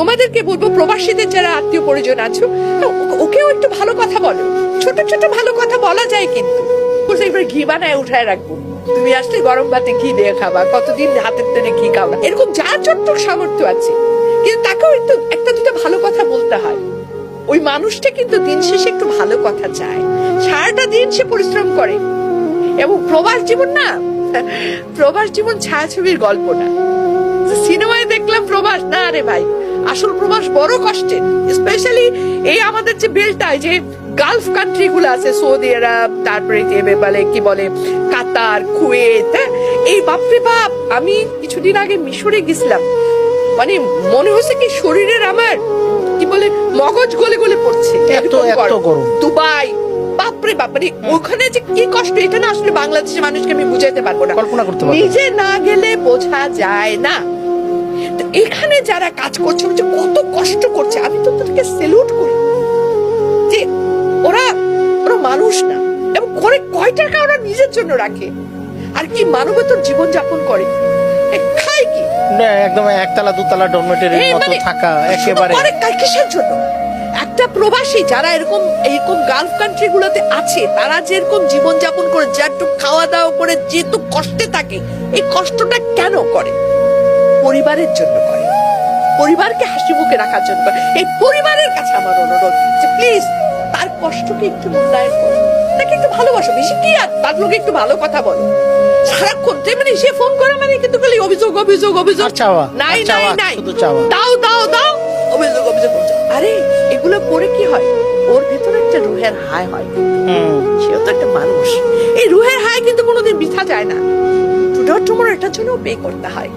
তোমাদেরকে বলবো, প্রবাসীদের যারা আত্মীয় পরিজন আছো, ওকেও একটু ভালো কথা বলো। ছোট ছোট ভালো কথা বলা যায়, কিন্তু এবার ঘি বানায় উঠায় রাখবো, তুমি আসলে গরম ভাতে ঘি দিয়ে খাবা, কতদিন হাতের টেনে ঘি খাওয়া, এরকম যা চট্টক সামর্থ্য আছে, কিন্তু তাকেও একটু একটা দুটো ভালো কথা বলতে হয়। ওই মানুষটা কিন্তু দিন শেষে একটু ভালো কথা চায়, সারাটা দিন সে পরিশ্রম করে। এবং প্রবাস জীবন না, প্রবাস জীবন ছায়াছবির গল্প না। সিনেমায় দেখলাম প্রবাস, না রে ভাই, আসল প্রবাস বড় কষ্টের। স্পেশালি এই আমাদের যে বেলটায় যে গালফ কান্ট্রি গুলো আছে, সৌদি আরব, তারপরে কি বলে কাতার, কুয়েত, এই বাপরে বাপ। আমি কিছুদিন আগে মিশরে গেছিলাম, মানে মনে হচ্ছে কি শরীরের আমার কি বলে মগজ গলে গলে পড়ছে, এত গরম। দুবাই, বাপরে বাপ, মানে ওখানে যে কি কষ্ট, এটা না আসলে বাংলাদেশের মানুষকে আমি বুঝাইতে পারবো না, কল্পনা করতে পারবো না। নিজে না গেলে বোঝা যায় না। তো এখানে যারা কাজ করছে, কত কষ্ট করছে, আমি তো তাদেরকে স্যালুট করি যে ওরা মানুষ না। এবং করে কয় টাকা ওরা নিজের জন্য রাখে, আর কি মানবতার জীবন যাপন করে, খায় কি একদম একতলা দুতলা ডরমেটরির মতো থাকা, একেবারে কিসের জন্য? একটা প্রবাসী যারা এরকম গালফ কান্ট্রি গুলোতে আছে, তারা যেরকম জীবন যাপন করে, যেটুকু খাওয়া দাওয়া করে, যেহেতু কষ্টে থাকে, এই কষ্টটা কেন করে? পরিবারের জন্য করে, পরিবারকে হাসি মুখে রাখার জন্য করে। এই পরিবারের কাছে আমার অনুরোধ যে প্লিজ তার কষ্টকে একটু মূল্যায়ন করো, তাকে একটু ভালোবাসো, বেশি কি আর তার লোকে একটু ভালো কথা বলো। সারাক্ষণ মানে সে ফোন করে মানে কিন্তু খালি অভিযোগ অভিযোগ অভিযোগ, নাই নাই নাই, দাও দাও দাও, অভিযোগ অভিযোগ। আরে এগুলো করে কি হয়, ওর ভেতরে একটা রুহের হায় হয়, সেও তো একটা মানুষ। এই রুহের হায় কিন্তু কোনোদিন বৃথা যায় না, টুডে টুমরো এটার জন্য পে করতে হয়।